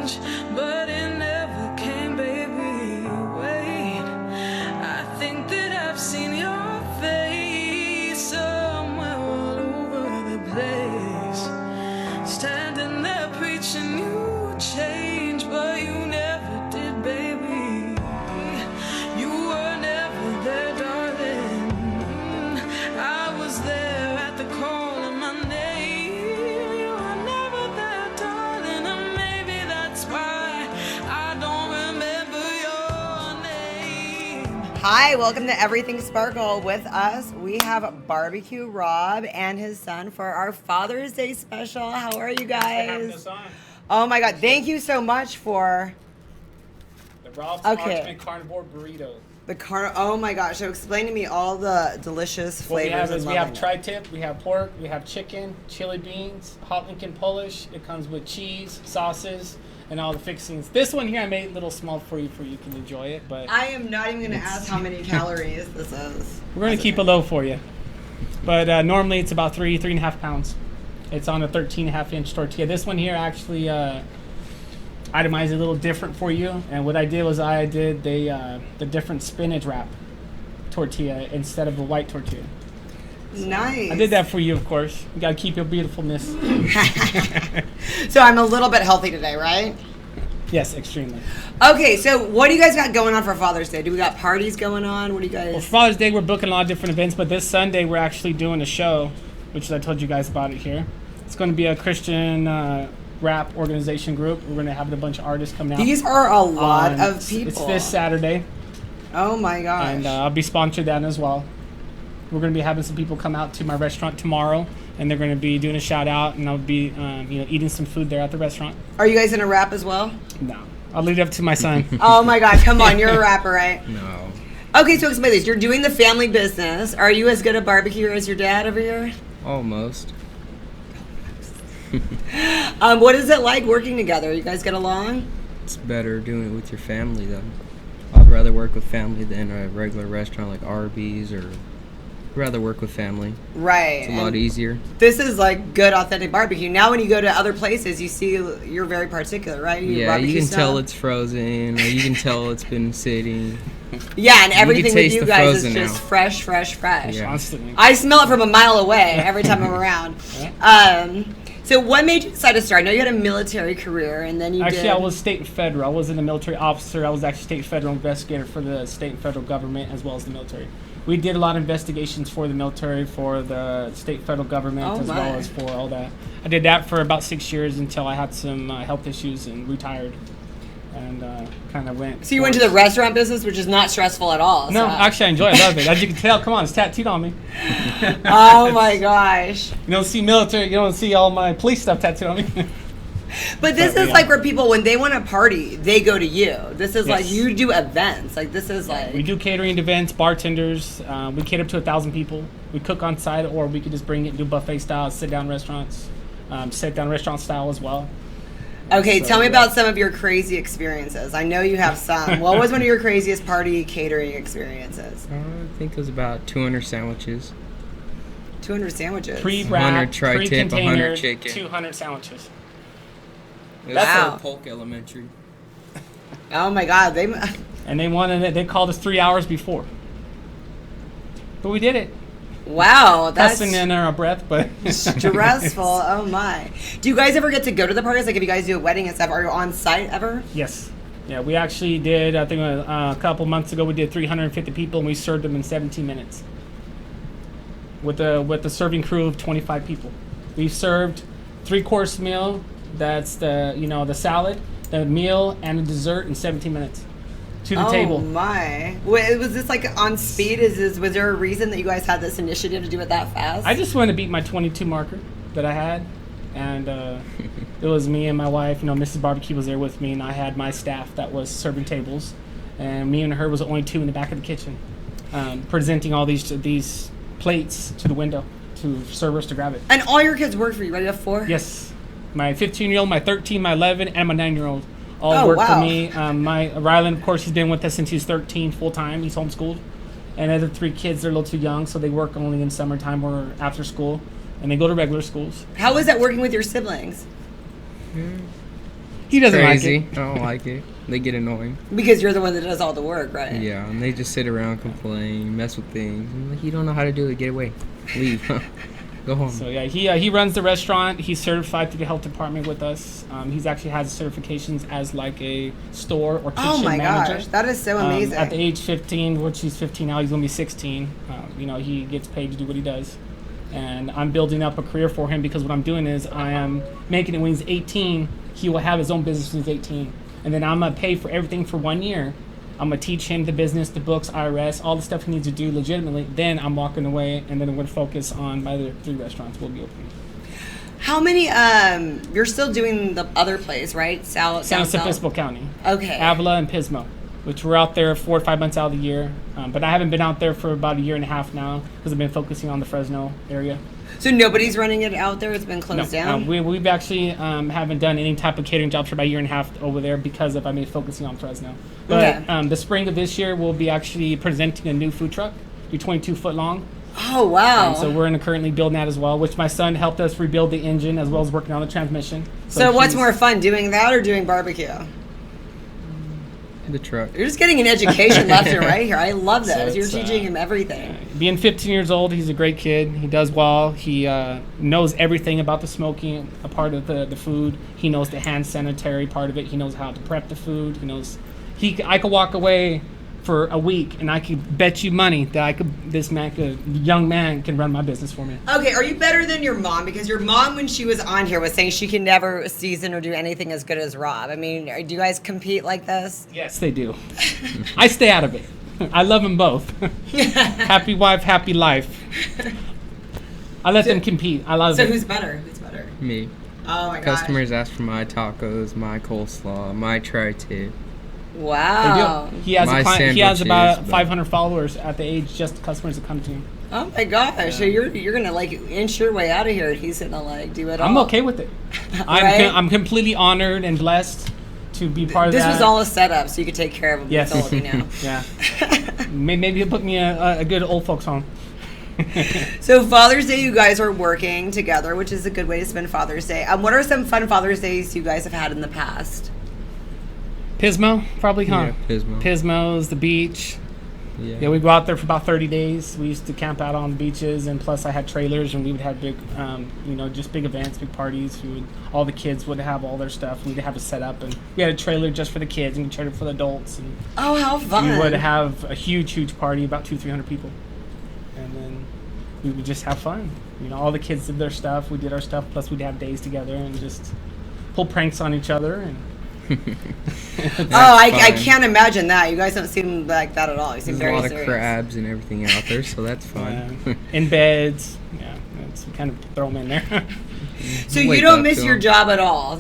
change, but it never came, baby. Wait, I think that I've seen your face somewhere all over the place. Standing there preaching you change, but you never did, baby. You were never there, darling. I was there at the call of my name. You were never there, darling, and maybe that's why I don't remember your name. Hi, welcome to Everything Sparkle. With us, we have BBQ Rob and his son for our Father's Day special. How are you guys? Thanks for having us on. Oh my God, thank you so much for The Ralph's Okay. Ultimate Carnivore Burrito. the oh my gosh, so explain to me all the delicious What we flavors. have is and we have loving it. tri-tip, we have pork, we have chicken, chili beans, hot Lincoln Polish. It comes with cheese, sauces, and all the fixings. This one here I made a little small for you can enjoy it, but I am not even going to ask how many calories this is. we're going to keep it low for you. But normally it's about 3.5 pounds. It's on a 13.5-inch tortilla. This one here actually itemized a little different for you. And what I did was I did the different spinach wrap tortilla instead of the white tortilla. Nice. I did that for you, of course. You got to keep your beautifulness. So I'm a little bit healthy today, right? Yes, extremely. Okay, so what do you guys got going on for Father's Day? Do we got parties going on? What do you guys... Well, for Father's Day, we're booking a lot of different events, but this Sunday we're actually doing a show, which I told you guys about it here. It's going to be a Christian rap organization group. We're going to have a bunch of artists coming out. These are a lot of people. It's this Saturday, Oh my gosh. and I'll be sponsored that as well. We're going to be having some people come out to my restaurant tomorrow, and they're going to be doing a shout out, and I'll be eating some food there at the restaurant. Are you guys in a rap as well? No, I'll leave it up to my son. Oh my God, come on, you're a rapper, right? No. Okay, so explain this. You're doing the family business. Are you as good a barbecuer as your dad over here? Almost. What is it like working together? You guys get along? It's better doing it with your family, though. I'd rather work with family than a regular restaurant like Arby's, or rather work with family. Right. It's a lot and easier. This is like good, authentic barbecue. Now when you go to other places, you see you're very particular, right? Yeah, barbecue you can style. tell it's frozen, or you can tell it's been sitting. Yeah, and everything with taste you the guys is frozen just now. fresh, fresh, fresh. Yeah. Constantly. I smell it from a mile away every time I'm around. So what made you decide to start? I know you had a military career, and then you Actually, did... I was state and federal. I wasn't a military officer. I was actually state and federal investigator for the state and federal government as well as the military. We did a lot of investigations for the military, for the state and federal government, Oh, as my. well as for all that. I did that for about 6 years until I had some health issues and retired, and kind of went. So you went to the restaurant business, which is not stressful at all. No, so. actually, I enjoy it. I love it. As you can tell, come on, it's tattooed on me. Oh my gosh. You don't see military. You don't see all my police stuff tattooed on me. But this But, is yeah. like where people, when they want to party, they go to you. This is like, Yes. you do events. Like, this is like... We do catering events, bartenders. We cater to 1,000 people. We cook on site, or we could just bring it and do buffet style, sit-down restaurants, sit-down restaurant style as well. Okay, So, tell me yeah. about some of your crazy experiences. I know you have some. What was one of your craziest party catering experiences? I think it was about 200 sandwiches. 200 sandwiches. 100 Pre-wrap, tri-tip, pre-container, 100 chicken. 200 sandwiches. It was Wow. for Polk Elementary. Oh my God. They... And they wanted it. They called us 3 hours before. But we did it. Wow, that's Cussing in our breath, but stressful. Oh my. Do you guys ever get to go to the parties? Like if you guys do a wedding and stuff, are you on site ever? Yes. Yeah, we actually did, I think a couple months ago, we did 350 people, and we served them in 17 minutes. With the serving crew of 25 people. We served 3-course meal, that's the salad, the meal, and the dessert in 17 minutes. To the Oh table. my. Was this like on speed? Was there a reason that you guys had this initiative to do it that fast? I just wanted to beat my 22 marker that I had, and it was me and my wife. Mrs. Barbecue was there with me, and I had my staff that was serving tables, and me and her was the only two in the back of the kitchen, presenting all these plates to the window to servers to grab it. And all your kids work for you, right? You have 4? Yes, my 15-year-old, my 13, my 11, and my 9-year-old all Oh, work wow. for me. My Rylan, of course, he's been with us since he's 13 full time. He's homeschooled. And the other 3 kids, they're a little too young, so they work only in summertime or after school, and they go to regular schools. How was that working with your siblings? He doesn't Crazy. like it. I don't like it. They get annoying. Because you're the one that does all the work, right? Yeah, and they just sit around, complain, mess with things. I'm like, you don't know how to do it. Get away. Leave. Go home. So yeah, he runs the restaurant. He's certified through the health department with us. He's actually has certifications as like a store or kitchen Oh my manager. gosh, that is so amazing. At the age 15, which he's 15 now, he's gonna be 16. He gets paid to do what he does, and I'm building up a career for him because what I'm doing is I am making it when he's 18. He will have his own business when he's 18, and then I'm gonna pay for everything for 1 year. I'm gonna teach him the business, the books, IRS, all the stuff he needs to do legitimately. Then I'm walking away, and then I'm gonna focus on my other 3 restaurants we'll be opening. How many? You're still doing the other place, right? San Luis Obispo County. Okay. Avila and Pismo, which we're out there 4 or 5 months out of the year. But I haven't been out there for about 1.5 years now because I've been focusing on the Fresno area. So nobody's running it out there. It's been closed down. We've actually haven't done any type of catering jobs for about 1.5 years over there because of I've been focusing on Fresno. But Okay. the spring of this year, we'll be actually presenting a new food truck, be 22 foot long. Oh wow. So we're currently building that as well, which my son helped us rebuild the engine as well as working on the transmission. So what's more fun, doing that or doing barbecue? The truck. You're just getting an education left and right here. I love this. So You're it's, teaching him everything. Being 15 years old, he's a great kid. He does well. He knows everything about the smoking, a part of the food. He knows the hand sanitary part of it. He knows how to prep the food. He knows I could walk away for a week and I could bet you money that young man can run my business for me. Okay, are you better than your mom? Because your mom, when she was on here, was saying she can never season or do anything as good as Rob. I mean, do you guys compete like this? Yes, they do. I stay out of it. I love them both. Happy wife, happy life. I let them compete. I love it. So who's better? Who's better? Me. Oh my gosh. Customers ask for my tacos, my coleslaw, my tri-tip. Wow. He has My he has about sandwiches, 500 followers at the age just customers that come to him. Oh my gosh. So you're gonna like inch your way out of here and he's gonna like do it all. I'm okay with it. Right? I'm completely honored and blessed to be part of This that. was all a setup so you could take care of him. Yes. He's old, now. Yeah. Maybe he'll put me a good old folks home. So Father's Day, you guys are working together, which is a good way to spend Father's Day. What are some fun Father's Days you guys have had in the past? Pismo, probably, huh? Yeah, Pismo. Pismo's the beach. Yeah, we go out there for about 30 days. We used to camp out on the beaches, and plus I had trailers, and we would have big, just big events, big parties. All the kids would have all their stuff. We'd have it set up, and we had a trailer just for the kids and a trailer for the adults. And oh, how fun! we would have a huge party, about 200-300 people, and then we would just have fun. All the kids did their stuff, we did our stuff. Plus we'd have days together and just pull pranks on each other and. I can't imagine that. You guys don't seem like that at all. You seem There's very a lot serious. of crabs and everything out there, so that's fun. In beds, we kind of throw them in there. So you don't miss your job at all,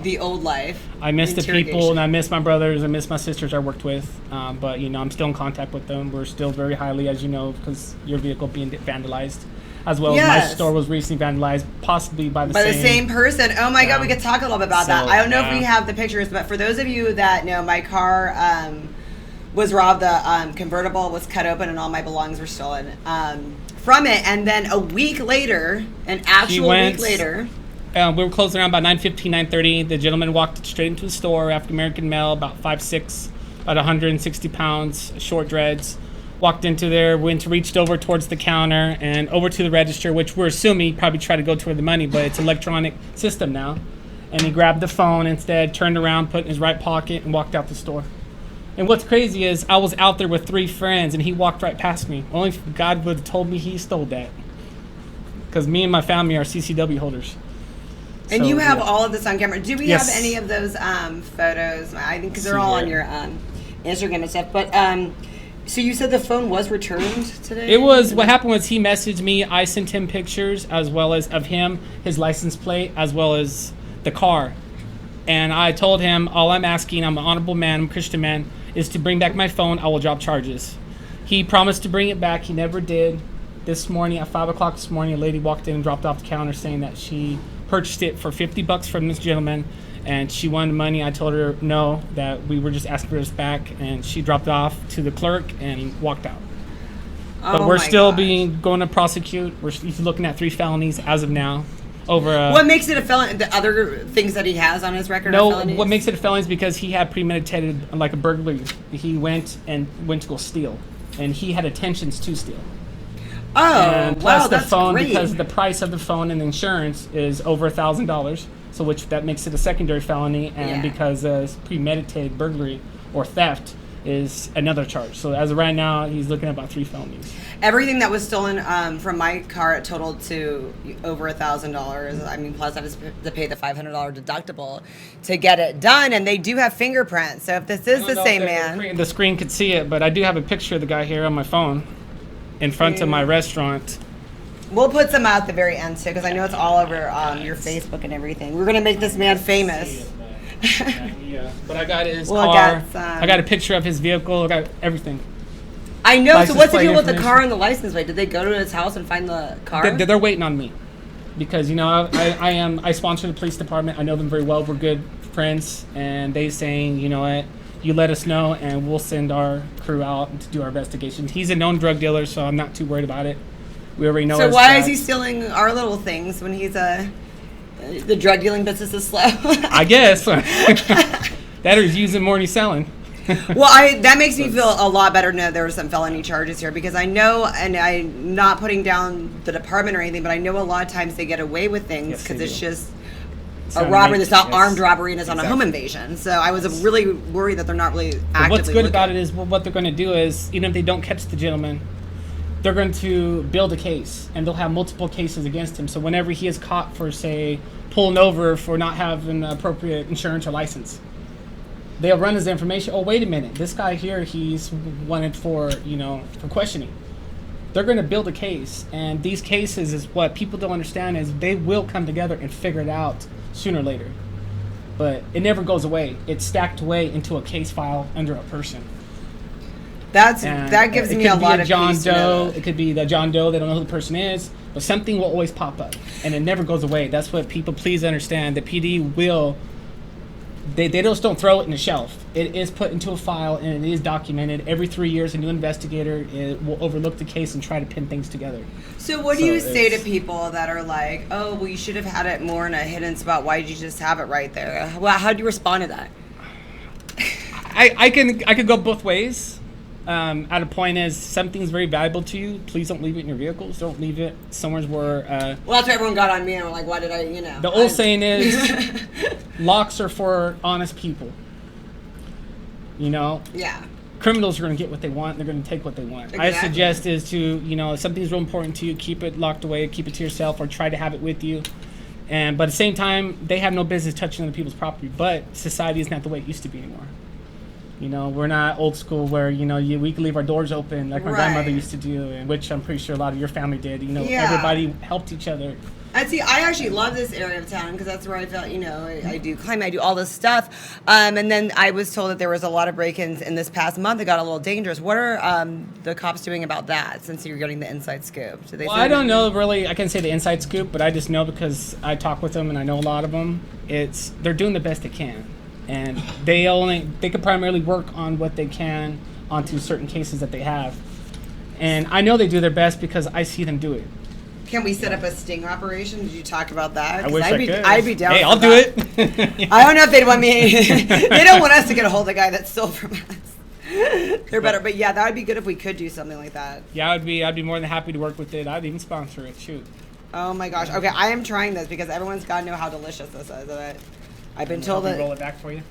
the old life. I miss the people, and I miss my brothers, I miss my sisters I worked with, but I'm still in contact with them. We're still very highly, as you know, because your vehicle being vandalized. As well as my store was recently vandalized, possibly by the same person. Oh my God, we could talk a little bit about that. I don't know if we have the pictures, but for those of you that know, my car was robbed. The convertible was cut open, and all my belongings were stolen from it. And then a week later, we were closed around about 9:15, 9:30. The gentleman walked straight into the store, African American male, about 5'6", about 160 pounds, short dreads. Walked into there, reached over towards the counter and over to the register, which we're assuming he probably tried to go toward the money, but it's an electronic system now. And he grabbed the phone instead, turned around, put it in his right pocket, and walked out the store. And what's crazy is I was out there with 3 friends, and he walked right past me. Only if God would have told me he stole that. Because me and my family are CCW holders. And you have all of this on camera. Do we have Yes. any of those photos? I think because they're all on your Instagram and stuff. But so you said the phone was returned today? It was. What happened was he messaged me. I sent him pictures as well as of him, his license plate, as well as the car. And I told him, all I'm asking, I'm an honorable man, I'm a Christian man, is to bring back my phone. I will drop charges. He promised to bring it back. He never did. This morning, at 5 o'clock this morning, a lady walked in and dropped off the counter saying that she purchased it for $50 from this gentleman. And she wanted money. I told her no, that we were just asking for this back, and she dropped it off to the clerk and walked out. But we're still going to prosecute. He's looking at 3 felonies as of now. over. What makes it a felony? The other things that he has on his record are No, felonies? what makes it a felony is because he had premeditated, like a burglary. He went to go steal, and he had intentions to steal. Oh, And plus wow, the that's phone, great. because the price of the phone and the insurance is over $1,000, so which that makes it a secondary felony, and Yeah. because premeditated burglary or theft is another charge. So as of right now, he's looking at about 3 felonies. Everything that was stolen from my car, it totaled to over $1,000. I mean, plus I had to pay the $500 deductible to get it done, and they do have fingerprints. So if this is the same man, The screen could see it, but I do have a picture of the guy here on my phone in front of my restaurant. we'll put some out at the very end too, because I know it's all over your Facebook and everything. We're gonna make this man famous. Yeah, but I got his Well, I car. got some. I got a picture of his vehicle. I got everything. I know. License So what's the plate deal with the information. car and the license plate? Did they go to his house and find the car? They're waiting on me because I sponsor the police department. I know them very well. We're good friends, and they saying, you know what, you let us know, and we'll send our crew out to do our investigations. He's a known drug dealer, so I'm not too worried about it. We already know. So his why is he tracks. stealing our little things when he's the drug dealing business is slow? I guess that or he's using more than he's selling. Well, that makes me feel a lot better to know there were some felony charges here, because I know, and I'm not putting down the department or anything, but I know a lot of times they get away with things Yes, because they it's do. just It's a not robbery make- that's not yes. armed robbery and it's on a home Exactly. invasion. So I was really worried that they're not really But actively what's good looking. about it is what they're going to do is, even if they don't catch the gentleman, they're going to build a case, and they'll have multiple cases against him. So whenever he is caught for, say, pulling over for not having appropriate insurance or license, they'll run his information. Oh, wait a minute, this guy here, he's wanted for questioning. They're going to build a case, and these cases is what people don't understand is they will come together and figure it out sooner or later. But it never goes away. It's stacked away into a case file under a person. And that gives it me could a be lot of John peace to know Doe. that. It could be the John Doe. They don't know who the person is, but something will always pop up, and it never goes away. That's what people please understand. The PD will. They just don't throw it in the shelf. It is put into a file, and it is documented. Every 3 years, a new investigator will overlook the case and try to pin things together. So what do you So say to it's- people that are like, oh, well, you should have had it more in a hidden spot. Why did you just have it right there? Well, how do you respond to that? I could go both ways. At a point is something's very valuable to you. Please don't leave it in your vehicles. Don't leave it somewhere where. Well, that's why everyone got on me and were like, why did I, The old saying is, locks are for honest people. Yeah. Criminals are going to get what they want. They're going to take what they want. I Exactly. suggest is to, if something's real important to you, keep it locked away, keep it to yourself, or try to have it with you. But at the same time, they have no business touching other people's property. But society is not the way it used to be anymore. We're not old school where, we can leave our doors open like my grandmother Right. used to do, and which I'm pretty sure a lot of your family did. Yeah. Everybody helped each other. And see, I actually love this area of town because that's where I felt, I do climbing, I do all this stuff. And then I was told that there was a lot of break-ins in this past month that got a little dangerous. What are the cops doing about that since you're getting the inside scoop? Do they Well, say I don't anything? know really. I can't say the inside scoop, but I just know because I talk with them and I know a lot of them. They're doing the best they can, and they could primarily work on what they can onto certain cases that they have. And I know they do their best because I see them do it. Can we set up a sting operation? Did you talk about that? I wish I could. I'd be down Hey, for I'll do that. it. I don't know if they'd want me. They don't want us to get a hold of the guy that stole from us. They're better, but yeah, that would be good if we could do something like that. Yeah, I'd be more than happy to work with it. I'd even sponsor it. Shoot. Oh my gosh. Okay, I am trying this because everyone's got to know how delicious this is. I've been told Help me roll that. it back for you.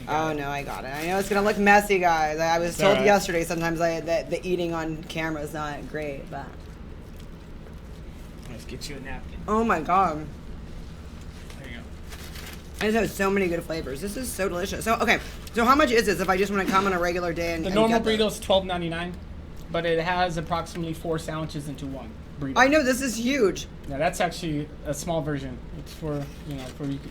Oh no, I got it. I know it's gonna look messy, guys. I was told alright. yesterday sometimes that the eating on camera is not great, but Let's get you a napkin. oh my god, There you go. it has so many good flavors. This is so delicious. So okay, so how much is this if I just want to come on a regular day and The and normal get burrito is $12.99, but it has approximately 4 sandwiches into one burrito. I know this is huge. Yeah, that's actually a small version. It's for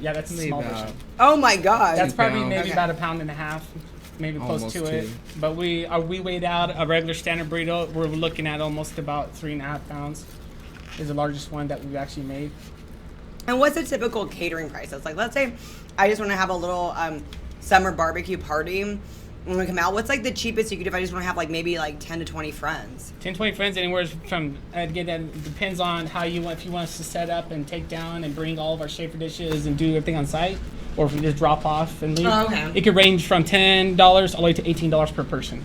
that's a Maybe small about- version. Oh my god. That's probably pounds. maybe Okay. about a pound and a half, maybe close Almost to it. two. But we weighed out a regular standard burrito. We're looking at almost about 3.5 pounds. Is the largest one that we've actually made. And what's a typical catering price? It's like, let's say I just want to have a little summer barbecue party. I'm gonna come out. What's like the cheapest you could if I just want to have like maybe like 10 to 20 friends? 10, 20 friends, anywhere from, again, that depends on how you want, if you want us to set up and take down and bring all of our Schaefer dishes and do everything on site, or if we just drop off and leave. Oh, okay. It could range from $10 all the way to $18 per person.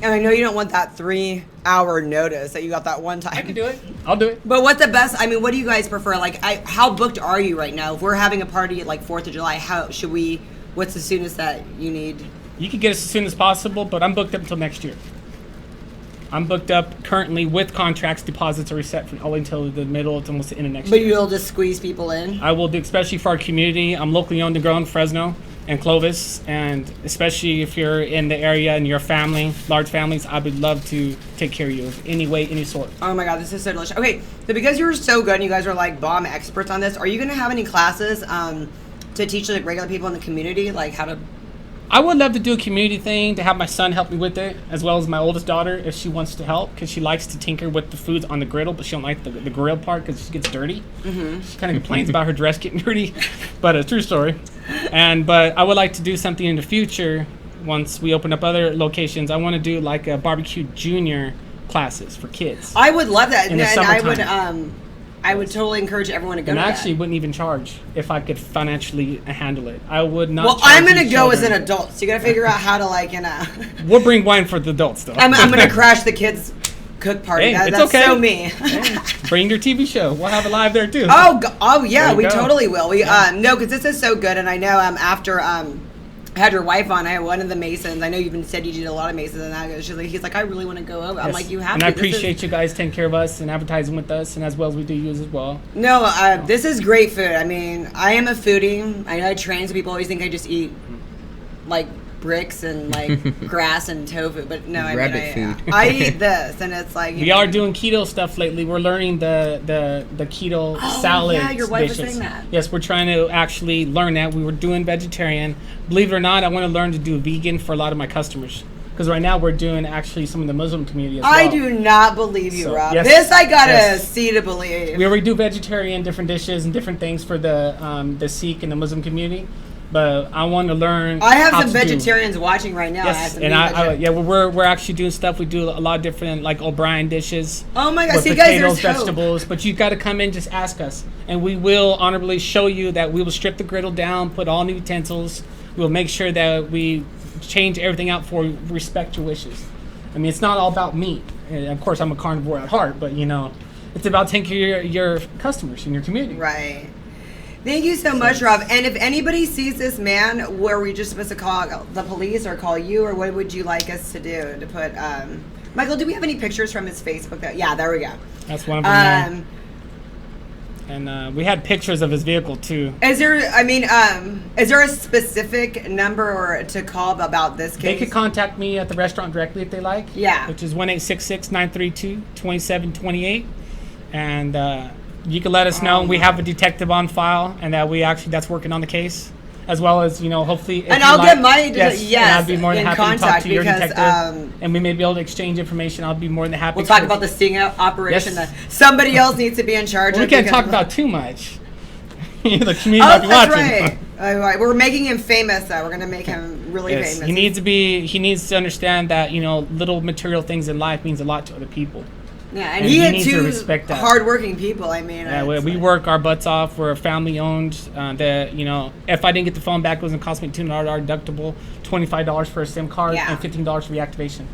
And I know you don't want that 3-hour notice that you got that one time. I can do it. I'll do it. But what's the best? I mean, what do you guys prefer? Like, how booked are you right now? If we're having a party at like 4th of July, how should we? What's the soonest that you need? You can get us as soon as possible, but I'm booked up until next year. I'm booked up currently with contracts. Deposits are reset for all until the middle. It's almost the end of next year. But you'll just squeeze people in? I will do, especially for our community. I'm locally owned and grown, Fresno and Clovis, and especially if you're in the area and your family, large families, I would love to take care of you of any way, any sort. Oh my God, this is so delicious. Okay, so because you're so good and you guys are like bomb experts on this, are you going to have any classes to teach like regular people in the community, like how to? I would love to do a community thing, to have my son help me with it, as well as my oldest daughter if she wants to help, because she likes to tinker with the foods on the griddle, but she don't like the grill part because she gets dirty. Mm-hmm. She kind of complains about her dress getting dirty, but a true story. But I would like to do something in the future once we open up other locations. I want to do like a barbecue junior classes for kids. I would love that, in the and I would totally encourage everyone to go. And to I actually that. wouldn't even charge if I could financially handle it. I would not. Well, I'm gonna go as an adult, so you gotta figure out how to like, We'll bring wine for the adults though. I'm gonna crash the kids' cook party. Hey, it's that's okay. so me. Hey, bring your TV show. We'll have it live there too. Oh yeah, we go. totally will. We no, because this is so good, and I know after I had your wife on, I had one of the Masons. I know you've been said you did a lot of Masons, and he's like, I really want to go over. Yes. I'm like, you have and to. I appreciate you guys taking care of us and advertising with us, and as well as we do you as well. No, this is great food. I mean, I am a foodie. I know I train, so people always think I just eat like bricks and like grass and tofu, but no, I eat this, and it's like we are doing keto stuff lately. We're learning the keto salad. Yeah, your wife was dishes. saying that. Yes, we're trying to actually learn that. We were doing vegetarian. Believe it or not, I want to learn to do vegan for a lot of my customers. Because right now we're doing actually some of the Muslim community as well. I do not believe you, Rob. Yes, this I gotta see to believe. We already do vegetarian, different dishes and different things for the Sikh and the Muslim community. But I want to learn. I have some vegetarians watching right now. Yes, and we're actually doing stuff. We do a lot of different like O'Brien dishes. Oh my God! With See, potatoes, guys, vegetables. But you got to come in, just ask us, and we will honorably show you that we will strip the griddle down, put all new utensils. We'll make sure that we change everything out for respect your wishes. I mean, it's not all about meat. And of course, I'm a carnivore at heart, but it's about taking care of your customers in your community. Right. Thank you so much, Rob. And if anybody sees this man, were we just supposed to call the police or call you, or what would you like us to do? To put, Michael, do we have any pictures from his Facebook? Yeah, there we go. That's one of them. And we had pictures of his vehicle too. Is there a specific number or to call about this case? They could contact me at the restaurant directly if they like. Yeah. Which is 1-866-932-2728. And you can let us know. We have a detective on file, and that's working on the case, as well as hopefully. And I'll get my and I'd be more than happy to talk to your detective, and we may be able to exchange information. I'll be more than happy. We'll talk about the sting operation Yes. that somebody else needs to be in charge of. We can't talk about too much. The community Oh, might be that's watching. right. All right. We're making him famous, though. We're going to make him really Yes. famous. He needs to understand that little material things in life means a lot to other people. Yeah, and he he had needs to two respect that. hardworking people. I mean, Yeah, we work our butts off. We're family owned. If I didn't get the phone back, it was gonna cost me $200 deductible, $25 for a SIM card, Yeah. and $15 for reactivation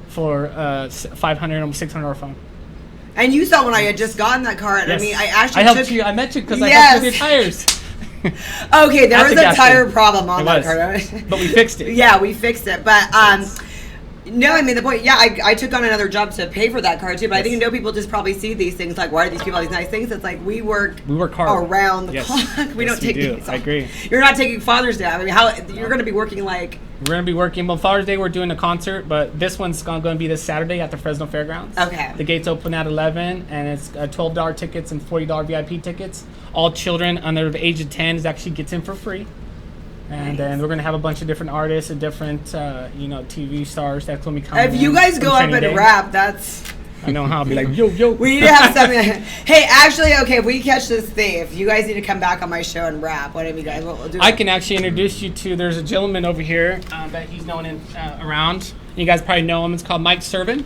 for $500, almost $600 phone. And you saw when I had just gotten that car. And Yes. I mean, I actually helped you. I met you because I Yes. helped with your tires. Okay, there At was the a gas tire station. problem on It that was. car. But we fixed it. Yeah, we fixed it. But no, I mean the point. Yeah, I took on another job to pay for that car too. But I think people just probably see these things like, why do these people have these nice things? It's like we work hard around the Yes. clock. We Yes, don't take. do. These I agree. You're not taking Father's Day. I mean, you're going to be working like. We're going to be working. Well, Father's Day, we're doing a concert, but this one's going to be this Saturday at the Fresno Fairgrounds. Okay. The gates open at 11, and it's $12 tickets and $40 VIP tickets. All children under the age of 10 actually gets in for free. And then we're going to have a bunch of different artists and different, TV stars that's going to be coming. If you guys go up and rap, that's. I know how. I'll be like, yo. We need to have something. Hey, actually, okay, if we catch this thief, you guys need to come back on my show and rap. Whatever you guys will do. I can actually introduce you to, there's a gentleman over here that he's known around. You guys probably know him. It's called Mike Servin.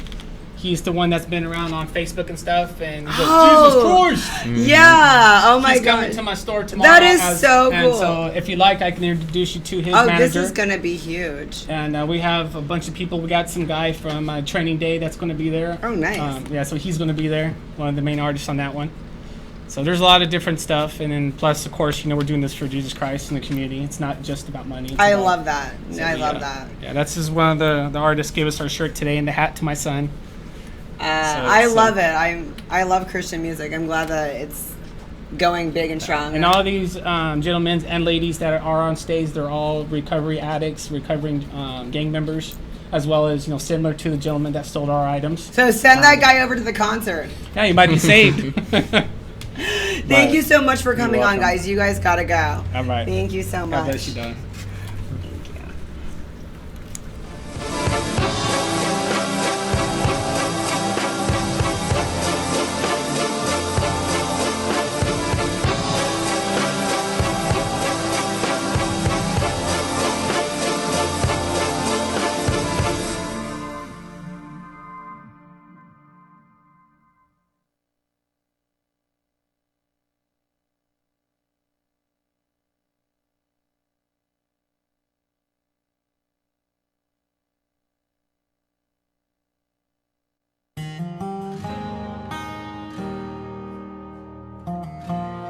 He's the one that's been around on Facebook and stuff, and he goes, Jesus Christ! Yeah, oh my God. He's coming to my store tomorrow. That is so and cool. So if you like, I can introduce you to his manager. This is going to be huge. And we have a bunch of people. We got some guy from Training Day that's going to be there. Oh, nice. Yeah, so he's going to be there, one of the main artists on that one. So there's a lot of different stuff, and then plus, of course, we're doing this for Jesus Christ and the community. It's not just about money. I love that. I love that. Yeah, that's just one of the artists gave us our shirt today and the hat to my son. I love it. I love Christian music. I'm glad that it's going big and strong. And all of these gentlemen and ladies that are on stage, they're all recovery addicts, recovering gang members, as well as similar to the gentleman that stole our items. So send that guy over to the concert. Yeah, you might be saved. Thank you so much for coming on, guys. You guys gotta go. All right. Thank you so much. God bless you, Don.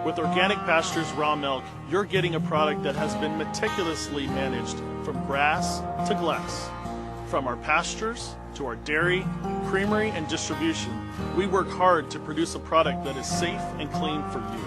With Organic Pastures Raw Milk, you're getting a product that has been meticulously managed from grass to glass. From our pastures to our dairy, creamery, and distribution, we work hard to produce a product that is safe and clean for you.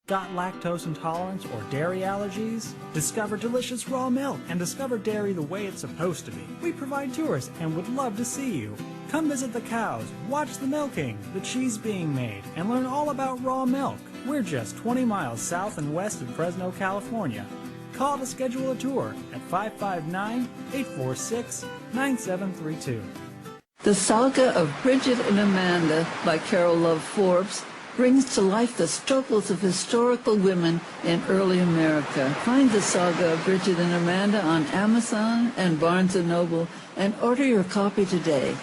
Got lactose intolerance or dairy allergies? Discover delicious raw milk and discover dairy the way it's supposed to be. We provide tours and would love to see you. Come visit the cows, watch the milking, the cheese being made, and learn all about raw milk. We're just 20 miles south and west of Fresno, California. Call to schedule a tour at 559-846-9732. The Saga of Bridget and Amanda by Carol Love Forbes brings to life the struggles of historical women in early America. Find the Saga of Bridget and Amanda on Amazon and Barnes & Noble and order your copy today.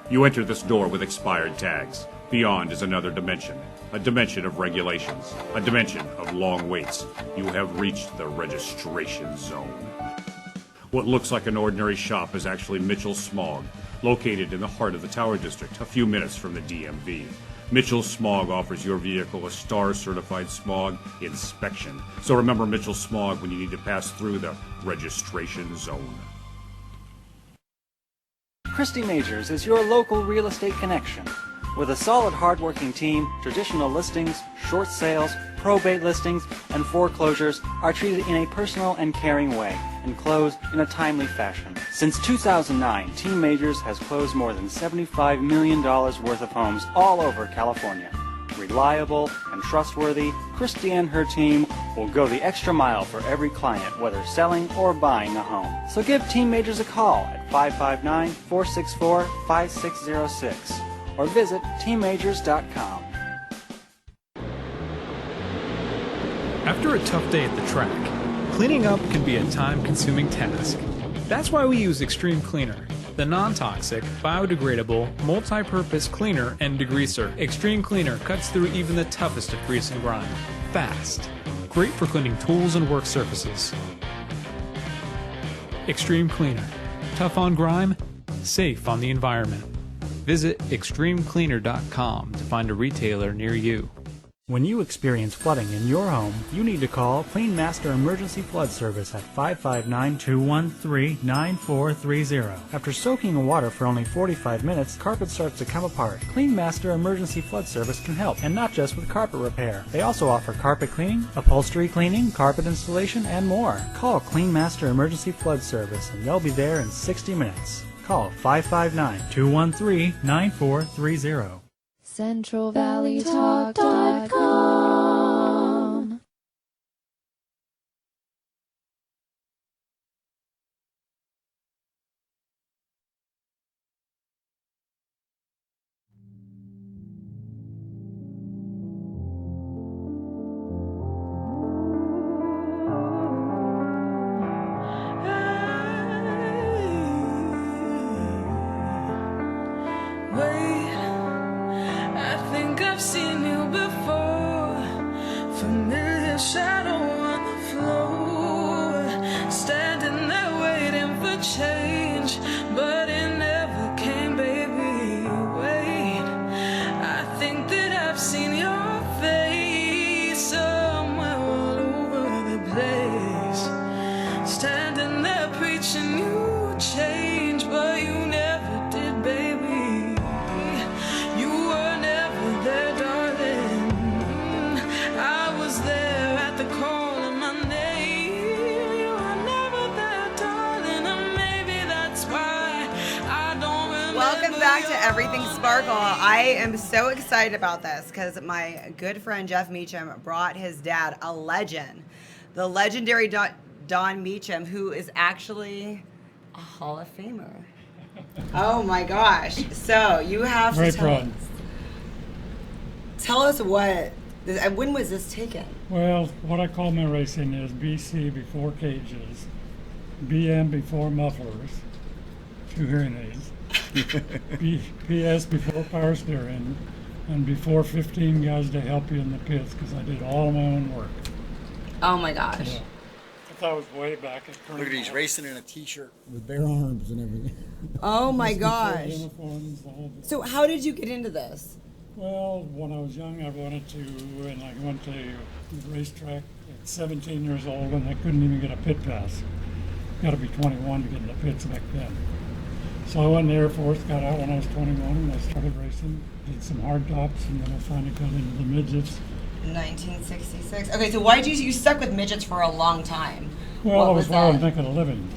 You enter this door with expired tags. Beyond is another dimension, a dimension of regulations, a dimension of long waits. You have reached the registration zone. What looks like an ordinary shop is actually Mitchell Smog, located in the heart of the Tower District, a few minutes from the DMV. Mitchell Smog offers your vehicle a STAR-certified smog inspection. So remember Mitchell Smog when you need to pass through the registration zone. Christy Majors is your local real estate connection. With a solid, hard-working team, traditional listings, short sales, probate listings, and foreclosures are treated in a personal and caring way and closed in a timely fashion. Since 2009, Team Majors has closed more than $75 million worth of homes all over California. Reliable and trustworthy, Christy and her team will go the extra mile for every client, whether selling or buying a home. So give Team Majors a call at 559-464-5606 or visit teammajors.com. After a tough day at the track, cleaning up can be a time-consuming task. That's why we use Extreme Cleaner, the non-toxic, biodegradable, multi-purpose cleaner and degreaser. Extreme Cleaner cuts through even the toughest of grease and grime. Fast. Great for cleaning tools and work surfaces. Extreme Cleaner. Tough on grime, safe on the environment. Visit extremecleaner.com to find a retailer near you. When you experience flooding in your home, you need to call Clean Master Emergency Flood Service at 559-213-9430. After soaking in water for only 45 minutes, carpet starts to come apart. Clean Master Emergency Flood Service can help, and not just with carpet repair. They also offer carpet cleaning, upholstery cleaning, carpet installation, and more. Call Clean Master Emergency Flood Service, and they'll be there in 60 minutes. Call 559-213-9430. CentralValleyTalk.com think I've seen you before. Familiar shadow on the floor, standing there waiting for change, but it never came, baby. Wait, I think that I've seen your face somewhere all over the place, standing there preaching you change, but you never did, baby. You were never there, darling. I was there at the call of my name. You were never there, darling, and maybe that's why I don't remember. Welcome back to your Everything Sparkle. name. I am so excited about this because my good friend Jeff Meacham brought his dad, a legend, the legendary Don Meacham, who is actually a Hall of Famer. Oh my gosh. So you have Very to proud. tell us when was this taken? Well, what I call my racing is BC before cages, BM before mufflers, 2 hearing aids, PS before power steering, and before 15 guys to help you in the pits because I did all my own work. Oh my gosh. Yeah. That was way back at Look at he's racing in a t-shirt with bare arms and everything. Oh my Before gosh. uniforms, the whole bit. So how did you get into this? Well, when I was young, I wanted to, and I went to the racetrack at 17 years old, and I couldn't even get a pit pass. Got to be 21 to get in the pits back then. So I went in the Air Force, got out when I was 21, and I started racing. Did some hard tops, and then I finally got into the midgets. 1966. Okay, so why did you stuck with midgets for a long time? Well, What I was was where I was that? making a living.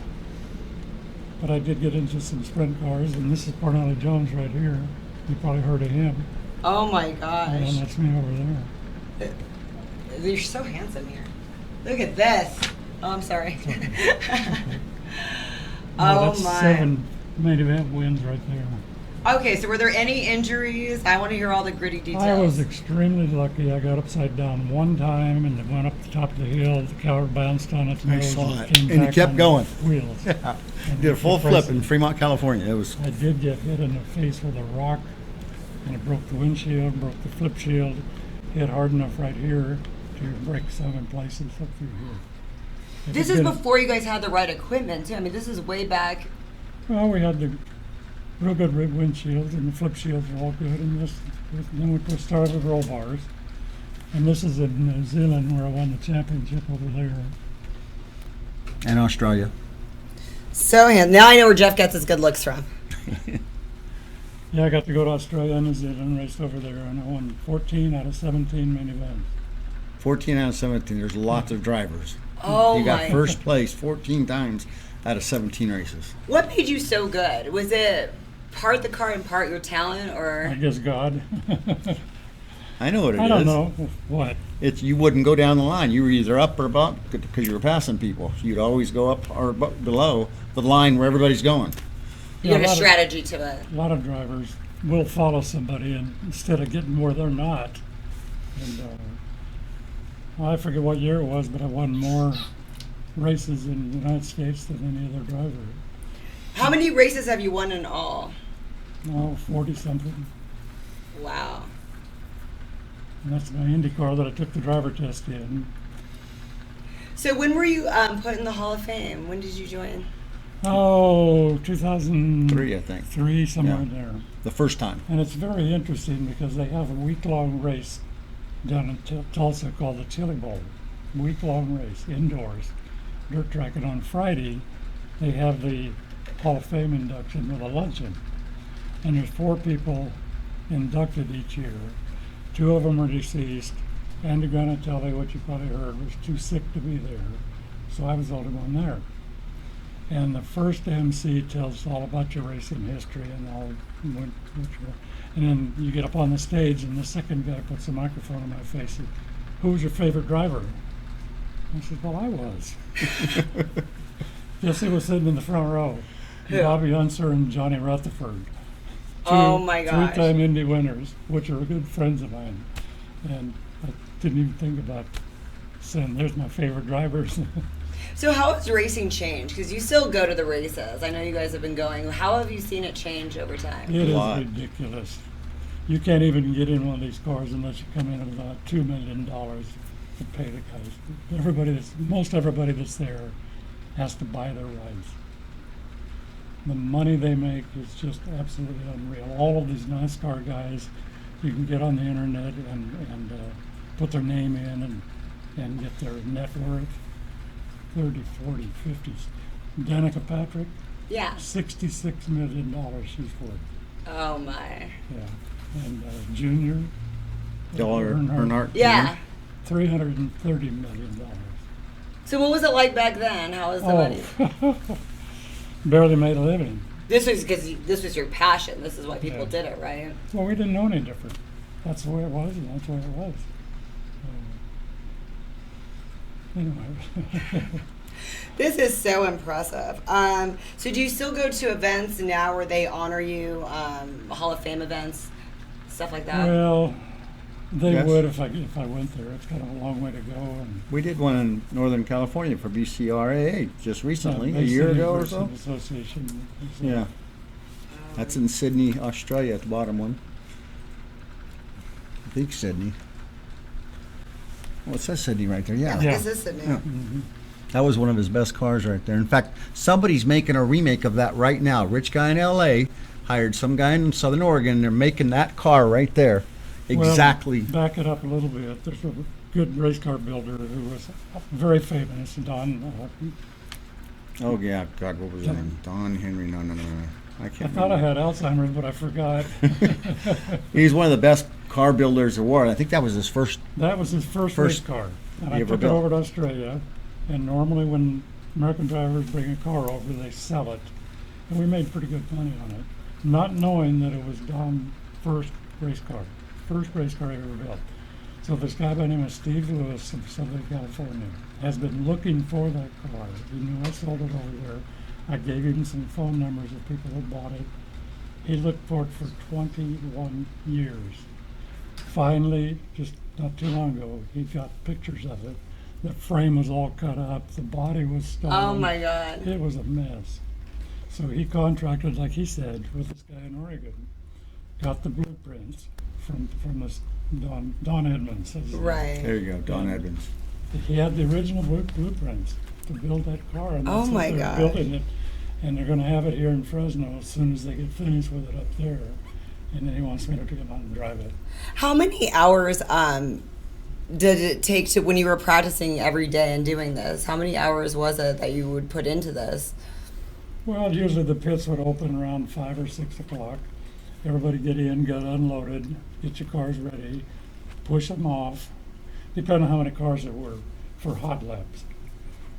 But I did get into some sprint cars, and this is Parnelli Jones right here. You probably heard of him. Oh my And gosh. that's me over there. You're so handsome here. Look at this. Oh, I'm sorry. Oh That's my. 7 main event wins right there. Okay, so were there any injuries? I want to hear all the gritty details. I was extremely lucky. I got upside down one time and it went up the top of the hill. The car bounced on its I nose. saw and it. came And you back kept on going. its Wheels. Yeah. And Did a it full was flip impressive. in Fremont, California. It was I did get hit in the face with a rock, and it broke the windshield, broke the flip shield, hit hard enough right here to break some in places up through here. If This it is didn't- before you guys had the right equipment, too. I mean, this is way back. Well, we had the real good rib windshields, and the flip shields were all good, and then we started with roll bars. And this is in New Zealand where I won the championship over there. in Australia. So handsome. Now I know where Jeff gets his good looks from. Yeah, I got to go to Australia and New Zealand, raced over there, and I won 14 out of 17 main events. 14 out of 17. There's lots of drivers. Oh You got my. first place 14 times out of 17 races. What made you so good? Was it part the car and part your talent, I or? guess God. I know what it is. I don't know what. It's you wouldn't go down the line. You were either up or about because you were passing people. You'd always go up or below the line where everybody's going. You Yeah, had a lot of- strategy to it. A lot of drivers will follow somebody and instead of getting where they're not. And I forget what year it was, but I won more races in the United States than any other driver. How many races have you won in all? No, 40 something. Wow. And that's my Indy car that I took the driver test in. So when were you put in the Hall of Fame? When did you join? Oh, 2003, 3, I think. somewhere Yeah. in there. The first time. And it's very interesting because they have a week-long race down in Tulsa called the Chili Bowl. Week-long race, indoors, dirt track. And on Friday, they have the Hall of Fame induction with a luncheon. And there's 4 people inducted each year. 2 of them are deceased. Andy Granatelli, which you probably heard, was too sick to be there. So I was the only one there. And the first MC tells all about your racing history and all. And then you get up on the stage, and the second guy puts a microphone in my face. And, who was your favorite driver? I said, well, I was. Guess who was sitting in the front row? Who? Bobby Unser and Johnny Rutherford. Oh my gosh. 3-time Indy winners, which are good friends of mine. And I didn't even think about saying, there's my favorite drivers. So how has racing changed? Because you still go to the races. I know you guys have been going. How have you seen it change over time? It lot. is ridiculous. You can't even get in one of these cars unless you come in at about $2 million to pay the guys. Most everybody that's there has to buy their rides. The money they make is just absolutely unreal. All of these NASCAR guys, you can get on the internet and put their name in and get their net worth, 30, 40, 50s. Danica Patrick, Yeah. $66 million she's worth. Oh my. Yeah. And Junior, Earnhardt. Yeah. $330 million. So what was it like back then? How was the money? Barely made a living. This was because this was your passion. This is why people Yeah. did it, right? Well, we didn't know any different. That's the way it was, and that's the way it was. Anyway. This is so impressive. So do you still go to events now where they honor you, Hall of Fame events, stuff like that? Well, they Yes. would if I went there. It's kind of a long way to go. And We did one in Northern California for BCRAA just recently, a Bayside year ago or so. University Association. Yeah. That's in Sydney, Australia, at the bottom one. I think Sydney. Well, it says Sydney right there. Yeah. Yeah. This is Sydney. Yeah. That was one of his best cars right there. In fact, somebody's making a remake of that right now. Rich guy in L.A. hired some guy in Southern Oregon. And they're making that car right there. Exactly. Well, back it up a little bit. There's a good race car builder who was very famous, Don. Oh, yeah. God, what was his name? Don Henry. No. I I can't thought I remember. had Alzheimer's, but I forgot. He's one of the best car builders of the world. I think that was his first. That was his first race car. And I he ever took it built. over to Australia. And normally when American drivers bring a car over, they sell it. And we made pretty good money on it, not knowing that it was Don's first race car he ever built. So this guy by the name of Steve Lewis of Southern California has been looking for that car. He knew I sold it over there. I gave him some phone numbers of people who bought it. He looked for it for 21 years. Finally, just not too long ago, he got pictures of it. The frame was all cut up. The body was stolen. Oh my God. It was a mess. So he contracted, like he said, with this guy in Oregon. Got the blueprints from this Don Edmonds. Right. There you go, Don Edmonds. He had the original blueprints to build that car. And Oh that's my what they're God. building it. And they're going to have it here in Fresno as soon as they get finished with it up there. And then he wants me to come out and drive it. How many hours did it take to, when you were practicing every day and doing this, how many hours was it that you would put into this? Well, usually the pits would open around 5 or 6 o'clock. Everybody get in, get unloaded, get your cars ready, push them off, depending on how many cars there were for hot laps.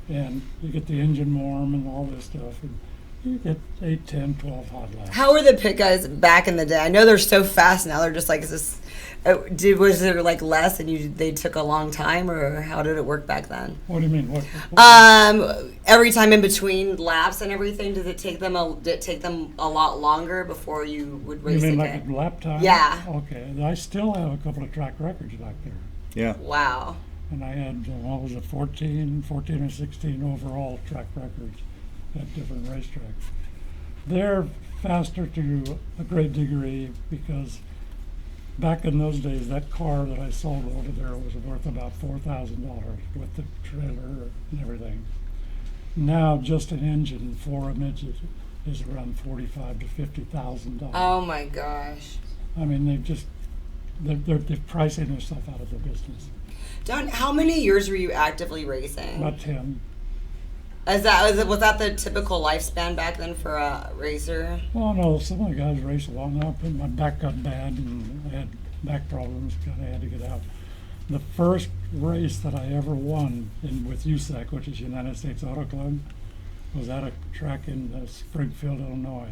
And you get the engine warm and all this stuff. And you get 8, 10, 12 hot laps. How were the pit guys back in the day? I know they're so fast now. They're just like, is this? Was there like less and they took a long time, or how did it work back then? What do you mean? What Every time in between laps and everything, did it take them a lot longer before you would race you mean again? like a lap time? Yeah. Okay. I still have a couple of track records back there. Yeah. Wow. And I had, 14 or 16 overall track records at different racetracks. They're faster to a great degree because back in those days, that car that I sold over there was worth about $4,000 with the trailer and everything. Now, just an engine, 4 inches, is around $45,000 to $50,000. Oh my gosh. I mean, they're pricing themselves out of the business. Don, how many years were you actively racing? About 10. Was that the typical lifespan back then for a racer? Well, no, some of the guys raced long enough, but my back got bad and I had back problems, kind of had to get out. The first race that I ever won with USAC, which is United States Auto Club, was at a track in Springfield, Illinois.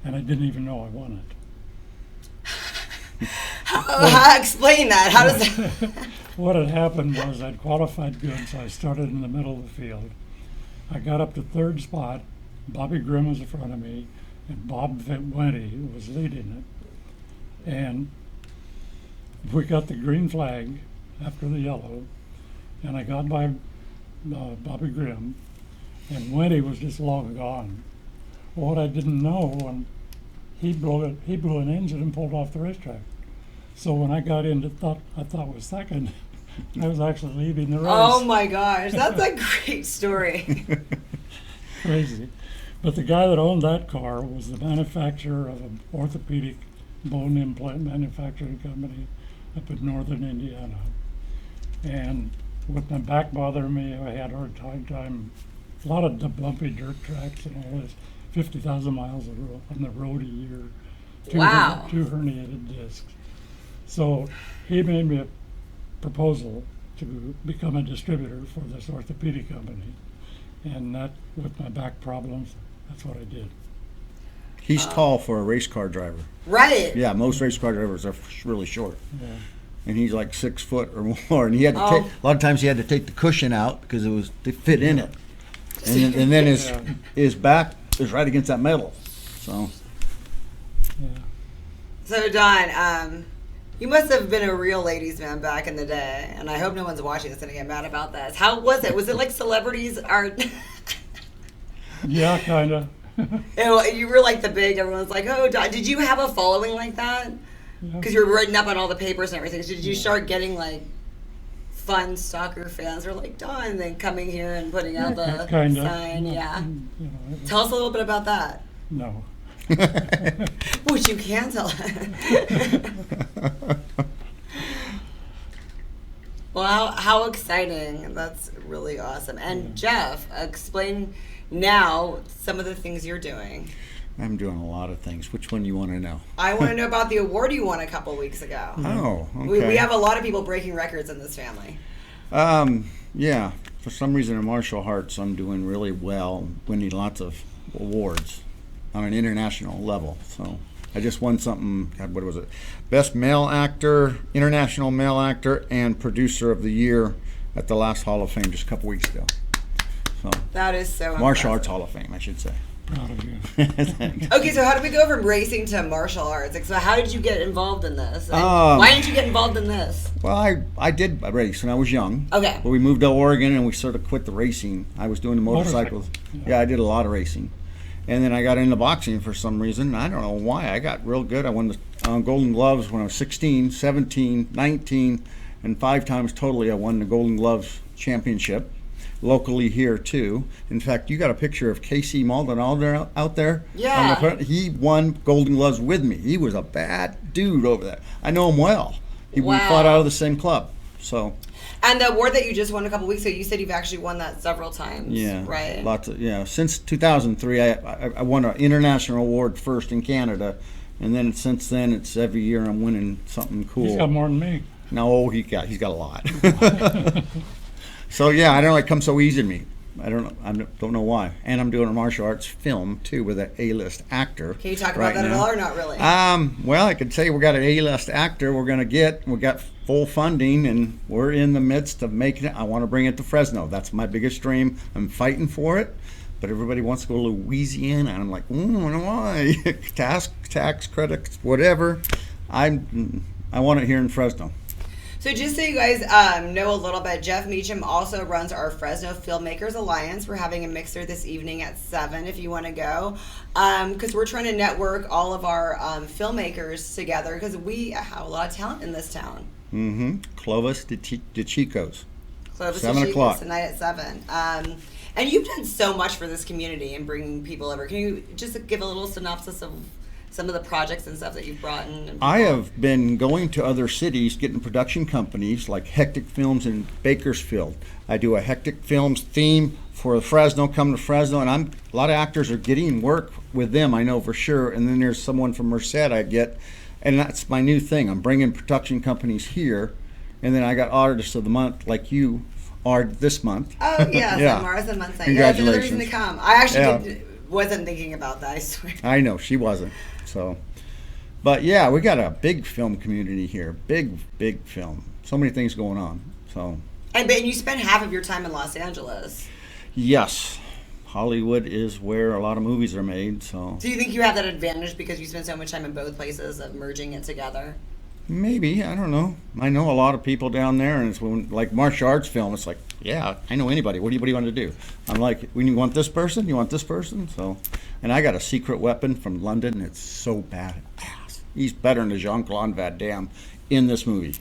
And I didn't even know I won it. Explain that. How does that? What had happened was I'd qualified good, so I started in the middle of the field. I got up to third spot. Bobby Grimm was in front of me, and Bob Venty was leading it. And we got the green flag after the yellow, and I got by Bobby Grimm, and Wendy was just long gone. Well, what I didn't know, when he blew an engine and pulled off the racetrack. So when I got in, I thought was second. I was actually leaving the race. Oh my gosh, that's a great story. Crazy. But the guy that owned that car was the manufacturer of an orthopedic bone implant manufacturing company up in northern Indiana. And with my back bothering me, I had a hard time. A lot of the bumpy dirt tracks and all this. 50,000 miles on the road a year. Wow. Two herniated discs. So he made me a proposal to become a distributor for this orthopedic company. And that, with my back problems, that's what I did. He's tall for a race car driver. Right. Yeah, most race car drivers are really short. Yeah. And he's like 6 foot or more. And he had to take, a lot of times he had to take the cushion out because they fit in it. And then his back is right against that metal. So. Yeah. So Don, you must have been a real ladies' man back in the day, and I hope no one's watching this and get mad about this. How was it? Was it like celebrities are? Yeah, kind of. You were like the big. Everyone's like, "Oh, Don." Did you have a following like that? Because you were written up on all the papers and everything. So did you start getting like fun stalker fans who are like Don, and then coming here and putting out the sign? Yeah. You know, Tell us a little bit about that. No. Which you can tell. Well, how exciting. That's really awesome. And Jeff, explain now some of the things you're doing. I'm doing a lot of things. Which one do you want to know? I want to know about the award you won a couple weeks ago. Oh, okay. We have a lot of people breaking records in this family. Yeah. For some reason in martial arts, I'm doing really well, winning lots of awards on an international level. So I just won something, God, what was it? Best Male Actor, International Male Actor, and Producer of the Year at the last Hall of Fame just a couple weeks ago. So that is so Martial impressive. Arts Hall of Fame, I should say. Proud of you. Thanks. Okay, so how did we go from racing to martial arts? Like, so how did you get involved in this? And why didn't you get involved in this? Well, I did race when I was young. Okay. But we moved to Oregon and we sort of quit the racing. I was doing the motorcycles. Yeah, I did a lot of racing. And then I got into boxing for some reason. I don't know why. I got real good. I won the Golden Gloves when I was 16, 17, 19, and 5 times totally I won the Golden Gloves championship. Locally here too. In fact, you got a picture of Casey Maldonado out there. Yeah. He won Golden Gloves with me. He was a bad dude over there. I know him well. We fought out of the same club. So. And the award that you just won a couple weeks ago, you said you've actually won that several times. Yeah. Right. Lots of Since 2003, I won an international award first in Canada, and then since then it's every year I'm winning something cool. He's got more than me. No, he's got a lot. So yeah, I don't know. It comes so easy to me. I don't know why. And I'm doing a martial arts film too with an A-list actor. Can you talk about that at all or not really? Well, I could say we got an A-list actor. We got full funding, and we're in the midst of making it. I want to bring it to Fresno. That's my biggest dream. I'm fighting for it, but everybody wants to go to Louisiana, and I'm like, why? tax credits, whatever. I want it here in Fresno. So just so you guys know a little bit, Jeff Meacham also runs our Fresno Filmmakers Alliance. We're having a mixer this evening at 7 if you want to go. Because we're trying to network all of our filmmakers together because we have a lot of talent in this town. Mm-hmm. Clovis de Chicos. Clovis 7 de o'clock. Chicos tonight at 7. And you've done so much for this community and bringing people over. Can you just give a little synopsis of some of the projects and stuff that you've brought in? I have been going to other cities, getting production companies like Hectic Films in Bakersfield. I do a Hectic Films theme for Fresno, come to Fresno, and a lot of actors are getting work with them, I know for sure. And then there's someone from Merced I get, and that's my new thing. I'm bringing production companies here, and then I got Artists of the Month like you are this month. Oh, yes, Yeah. Tomorrow's the month. Congratulations. Yeah, that's another reason to come. I actually wasn't thinking about that, I swear. I know, she wasn't. So, but yeah, we got a big film community here. Big film. So many things going on. So. And you spend half of your time in Los Angeles. Yes. Hollywood is where a lot of movies are made. So. Do you think you have that advantage because you spend so much time in both places of merging it together? Maybe, I don't know. I know a lot of people down there, and it's when, like martial arts film, it's like, yeah, I know anybody. What do you want to do? I'm like, when you want this person, you want this person. So, and I got a secret weapon from London. It's so badass. He's better than Jean-Claude Van Damme in this movie.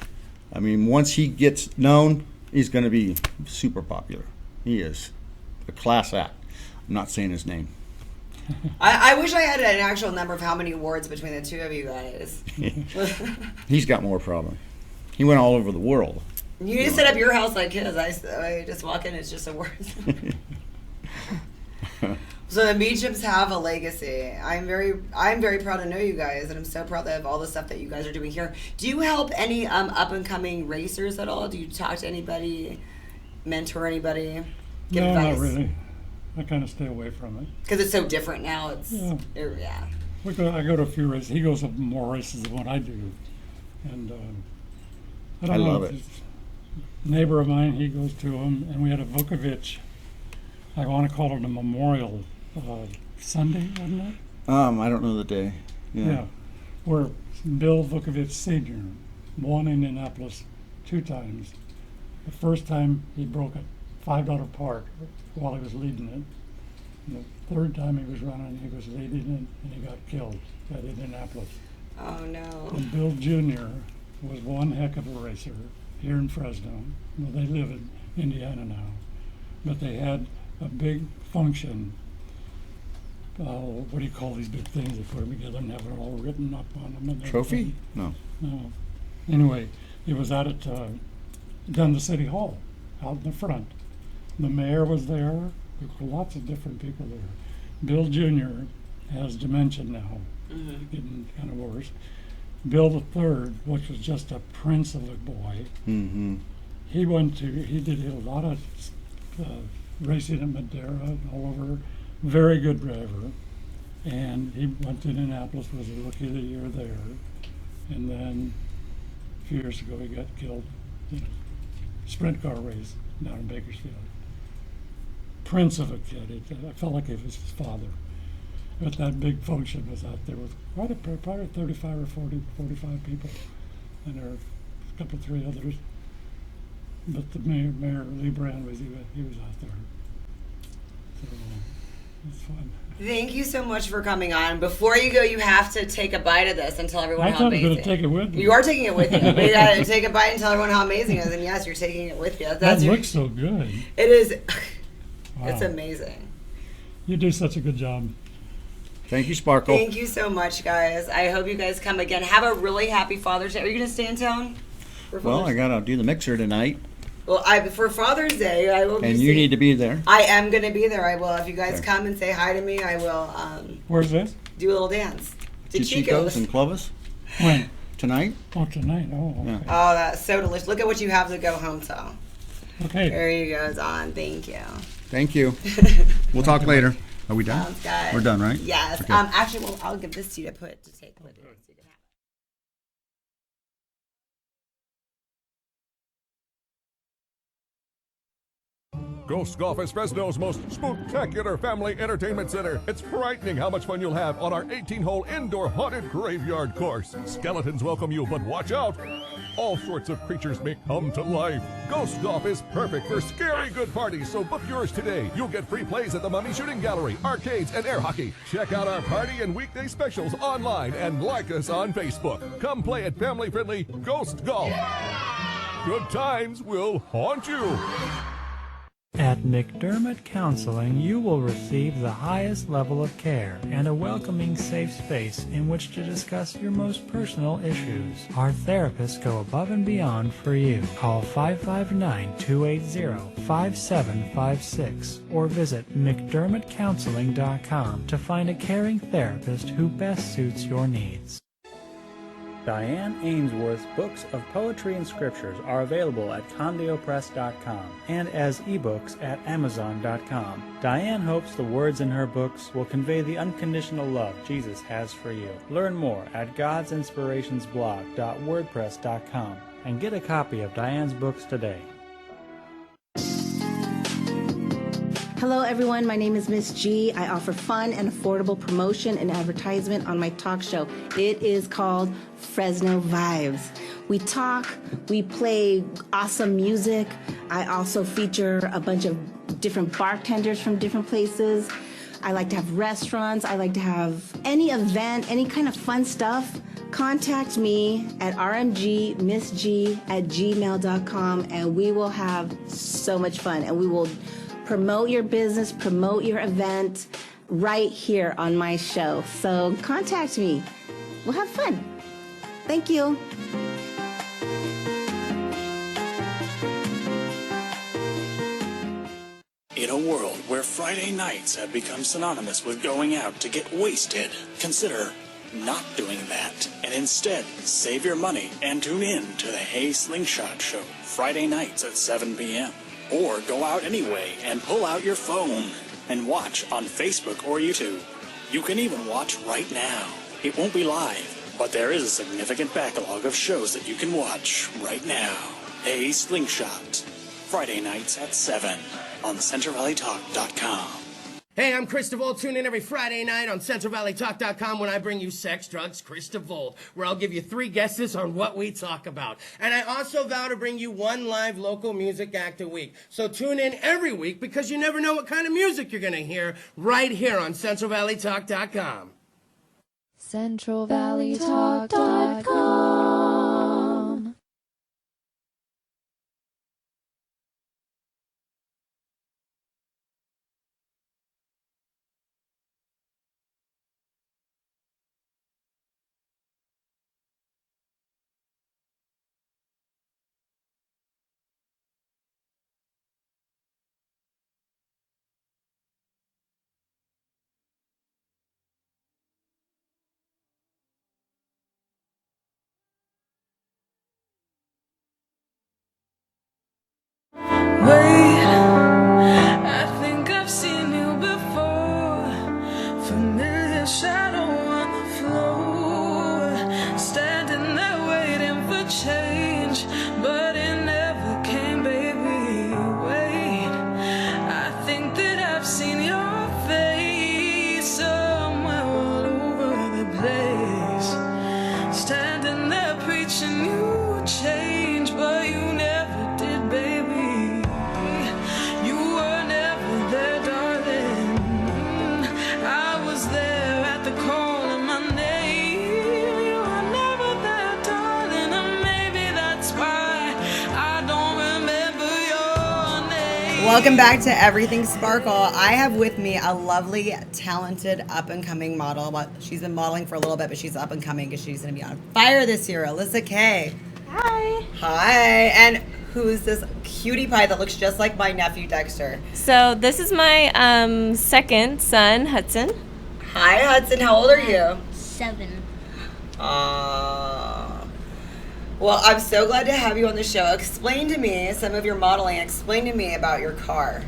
I mean, once he gets known, he's going to be super popular. He is a class act. I'm not saying his name. I wish I had an actual number of how many awards between the two of you guys. He's got more problem. He went all over the world. You need to set up your house like his. I just walk in, it's just awards. So the Meachams have a legacy. I'm very proud to know you guys, and I'm so proud of all the stuff that you guys are doing here. Do you help any up and coming racers at all? Do you talk to anybody, mentor anybody, give advice? Not really. I kind of stay away from it. Because it's so different now. It's yeah. I go to a few races. He goes to more races than what I do, and I love it. A neighbor of mine, he goes to them, and we had a Vukovic. I want to call it a memorial Sunday, wasn't it? I don't know the day. Yeah. Where Bill Vukovic Sr. won Indianapolis 2 times. The first time he broke a $5 part while he was leading it. And the third time he was running, he was leading it, and he got killed at Indianapolis. Oh, no. And Bill Jr. was one heck of a racer here in Fresno. Well, they live in Indiana now. But they had a big function. What do you call these big things? They put them together and have it all written up on them. And Trophy? No. No. Anyway, it was out at down the City Hall, out in the front. The mayor was there. There were lots of different people there. Bill Jr. has dementia now, getting kind of worse. Bill III, which was just a prince of a boy, he did a lot of racing at Madera and all over. Very good driver. And he went to Indianapolis, was the rookie of the year there. And then a few years ago he got killed in a sprint car race down in Bakersfield. Prince of a kid. I felt like it was his father. But that big function was out there with probably 35 or 40, 45 people. And there were a couple, 3 others. But the mayor Lee Brand, he was out there. So it's fun. Thank you so much for coming on. Before you go, you have to take a bite of this and tell everyone how I thought amazing. I was going to take it with me. You are taking it with you. But you got to take a bite and tell everyone how amazing it is. And yes, you're taking it with you. That looks so good. It is. Wow. It's amazing. You do such a good job. Thank you, Sparkle. Thank you so much, guys. I hope you guys come again. Have a really happy Father's Day. Are you going to stay in town? Well, I got to do the mixer tonight. Well, for Father's Day, I will be. And you need to be there. I am going to be there. I will. If you guys come and say hi to me, I will. Where's this? Do a little dance. To Chico's and Clovis. When? Tonight. Oh, tonight. Oh, okay. Yeah. Oh, that's so delicious. Look at what you have to go home to. Okay. There you go, Don. Thank you. Thank you. We'll talk later. Are we done? Sounds good. We're done, right? Yes. Okay. Actually, well, I'll give this to you to take with you. So you can have Ghost Golf is Fresno's most spectacular family entertainment center. It's frightening how much fun you'll have on our 18-hole indoor haunted graveyard course. Skeletons welcome you, but watch out. All sorts of creatures may come to life. Ghost Golf is perfect for scary good parties, so book yours today. You'll get free plays at the Mummy Shooting Gallery, arcades, and air hockey. Check out our party and weekday specials online and like us on Facebook. Come play at family-friendly Ghost Golf. Good times will haunt you. At McDermott Counseling, you will receive the highest level of care and a welcoming, safe space in which to discuss your most personal issues. Our therapists go above and beyond for you. Call 559-280-5756 or visit McDermottCounseling.com to find a caring therapist who best suits your needs. Diane Ainsworth's books of poetry and scriptures are available at CondioPress.com and as ebooks at Amazon.com. Diane hopes the words in her books will convey the unconditional love Jesus has for you. Learn more at God'sInspirationsBlog.wordpress.com and get a copy of Diane's books today. Hello everyone, my name is Miss G. I offer fun and affordable promotion and advertisement on my talk show. It is called Fresno Vibes. We talk, we play awesome music. I also feature a bunch of different bartenders from different places. I like to have restaurants. I like to have any event, any kind of fun stuff. Contact me at rmgmissg@gmail.com and we will have so much fun and we will promote your business, promote your event right here on my show. So contact me. We'll have fun. Thank you. In a world where Friday nights have become synonymous with going out to get wasted, consider not doing that, and instead save your money and tune in to the Hey Slingshot Show Friday nights at 7 p.m. Or go out anyway and pull out your phone and watch on Facebook or YouTube. You can even watch right now. It won't be live, but there is a significant backlog of shows that you can watch right now. Hey Slingshot, Friday nights at 7 on CentralValleyTalk.com. Hey, I'm Chris DeVold. Tune in every Friday night on CentralValleyTalk.com when I bring you Sex, Drugs, Chris DeVold, where I'll give you 3 guesses on what we talk about. And I also vow to bring you 1 live local music act a week. So tune in every week because you never know what kind of music you're going to hear right here on CentralValleyTalk.com. CentralValleyTalk.com. Wait, I think I've seen you before. Familiar shadow on the floor, standing there waiting for change, but it never came, baby. Wait, I think that I've seen your face somewhere all over the place, standing there preaching you change, but you never did, baby. You were never there, darling. I was there at the call of my name. You were never there, darling, and maybe that's why I don't remember your name. Welcome back to Everything Sparkle. I have with me a lovely, talented, up-and-coming model. Well, she's been modeling for a little bit, but she's up and coming because she's going to be on fire this year. Alyssa K. Hi. Hi. And who's this cutie pie that looks just like my nephew Dexter? So this is my second son, Hudson. Hi, Hudson. How old are you? 7. Well, I'm so glad to have you on the show. Explain to me some of your modeling. Explain to me about your car.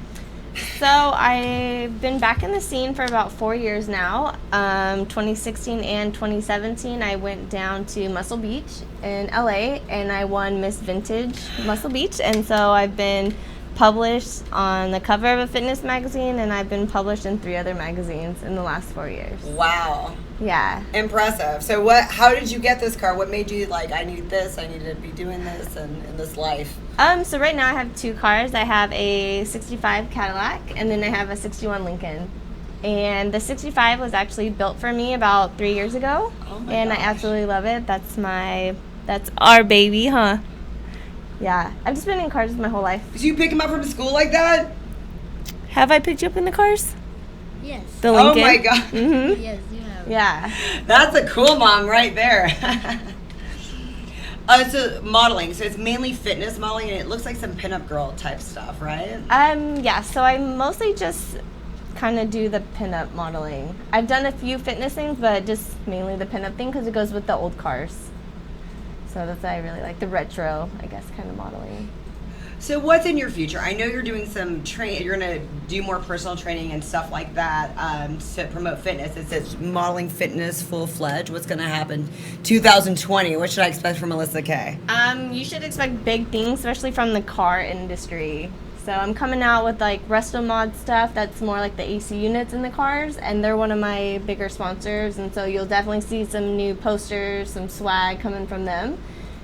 So I've been back in the scene for about 4 years now. 2016 and 2017, I went down to Muscle Beach in LA and I won Miss Vintage Muscle Beach. And so I've been published on the cover of a fitness magazine and I've been published in 3 other magazines in the last 4 years. Wow. Yeah. Impressive. So how did you get this car? What made you like, I need this, I need to be doing this and in this life? So right now I have 2 cars. I have a 65 Cadillac and then I have a 61 Lincoln. And the 65 was actually built for me about 3 years ago. Oh my and gosh. I absolutely love it. That's our baby, huh? Yeah. I've just been in cars my whole life. Did you pick him up from school like that? Have I picked you up in the cars? Yes. The Lincoln? Oh my God. Mm-hmm. Yes, you have. Yeah. That's a cool mom right there. So modeling. So it's mainly fitness modeling, and it looks like some pinup girl type stuff, right? Yeah. So I mostly just kind of do the pinup modeling. I've done a few fitness things, but just mainly the pinup thing because it goes with the old cars. So that's why I really like the retro, I guess, kind of modeling. So what's in your future? I know you're doing some training. You're gonna do more personal training and stuff like that to promote fitness. It says modeling fitness full-fledged. What's gonna happen 2020? What should I expect from Alyssa K? You should expect big things, especially from the car industry. So I'm coming out with like Resto Mod stuff that's more like the AC units in the cars, and they're one of my bigger sponsors, and so you'll definitely see some new posters, some swag coming from them.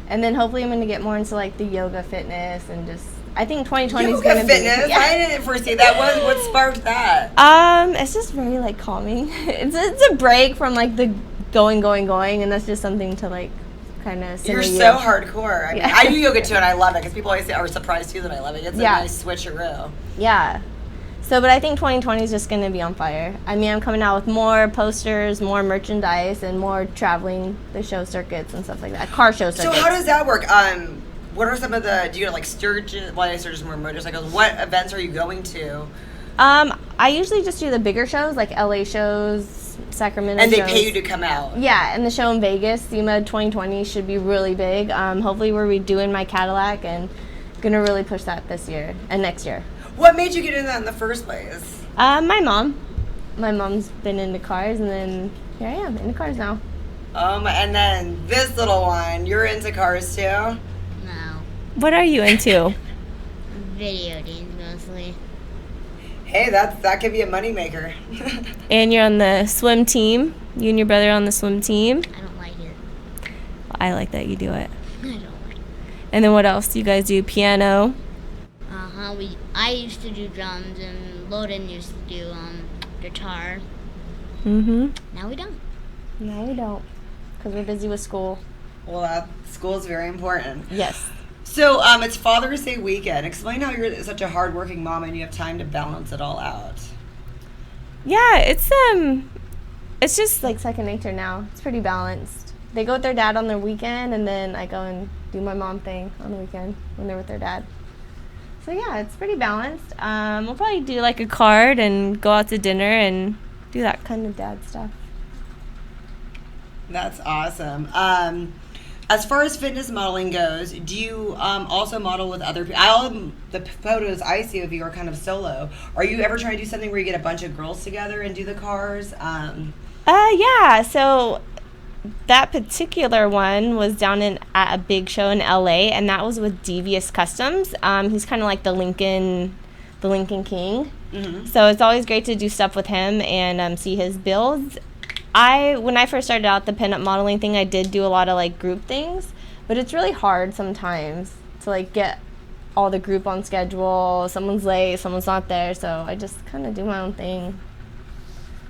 And then hopefully I'm going to get more into like the yoga fitness and just, I think 2020 is going to be. Yoga fitness? I didn't foresee that. What sparked that? It's just very like calming. It's a break from like the going, and that's just something to like kind of. You're so hardcore. I mean, I do yoga too, and I love it because people always are surprised too that I love it. It's a nice switcheroo. Yeah. So, but I think 2020 is just going to be on fire. I mean, I'm coming out with more posters, more merchandise, and more traveling the show circuits and stuff like that. Car show circuits. So how does that work? What are some of the? Do you like Sturgis? Well, I Sturgis more motorcycles. What events are you going to? I usually just do the bigger shows, like LA shows, Sacramento shows. And they shows. pay you to come out? Yeah, and the show in Vegas, SEMA 2020, should be really big. Hopefully we're redoing my Cadillac and going to really push that this year and next year. What made you get into that in the first place? My mom. My mom's been into cars, and then here I am, into cars now. And then this little one, you're into cars too? No. What are you into? Video games mostly. Hey, that could be a moneymaker. And you're on the swim team. You and your brother are on the swim team. I don't like it. I like that you do it. I don't like it. And then what else do you guys do? Piano? I used to do drums, and Loden used to do guitar. Mm-hmm. Now we don't. No, we don't, because we're busy with school. Well, school is very important. Yes. So it's Father's Day weekend. Explain how you're such a hardworking mom and you have time to balance it all out. Yeah, it's just like second nature now. It's pretty balanced. They go with their dad on their weekend, and then I go and do my mom thing on the weekend when they're with their dad. So yeah, it's pretty balanced. We'll probably do like a card and go out to dinner and do that kind of dad stuff. That's awesome. As far as fitness modeling goes, do you also model with other people? All the photos I see of you are kind of solo. Are you ever trying to do something where you get a bunch of girls together and do the cars? Yeah, so that particular one was down at a big show in LA, and that was with Devious Customs. He's kind of like the Lincoln King. Mm-hmm. So it's always great to do stuff with him and see his builds. When I first started out the pinup modeling thing, I did do a lot of like group things, but it's really hard sometimes to like get all the group on schedule. Someone's late, someone's not there, so I just kind of do my own thing.